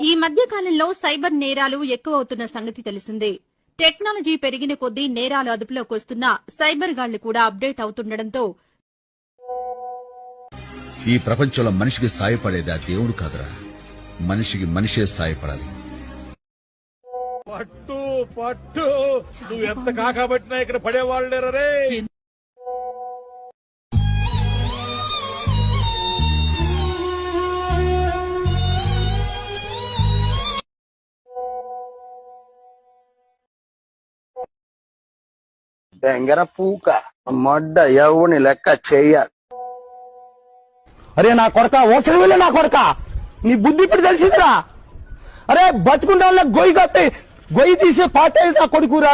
ఈ మధ్య కాలంలో సైబర్ నేరాలు ఎక్కువవుతున్న సంగతి తెలిసిందే. టెక్నాలజీ పెరిగిన కొద్దీ నేరాలు అదుపులోకి వస్తున్నా సైబర్ గాళ్లు కూడా అప్డేట్ అవుతుండటంతో ఈ ప్రపంచంలో మనిషికి సాయపడేది ఆ దేవుడు కాదురా, మనిషికి మనిషే సాయపడాలి. పట్టు పట్టు నువ్వు ఎంత కాకబట్టినా ఇక్కడ పడేవాళ్ళు లేరే. దెంగర పూక మొడ్డ ఎవని లెక్క చెయ్యాలి. అరే నా కొడక ఓసలి వెళ్ళి నా కొడక నీ బుద్ధి ఇప్పుడు తెలిసిందిరా. అరే బతుకుంటా గొయ్యి కట్టి గొయ్యి తీసే పాటే నా కొడుకురా